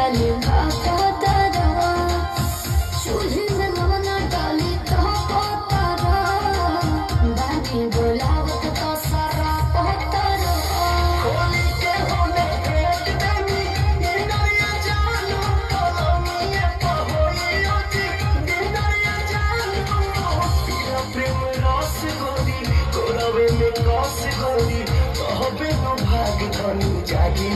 खाली भाता तारा चूल्हे में नमना डाली तो तारा बानी बोलावत तो सारा तारा होली के होने भेट देनी दिनरिया जानू कलमिया पहोई ओती दिनरिया जानू पिया प्रेम रस गोरी कोरवे में कस गोरी कहबे न भाग धनु जागी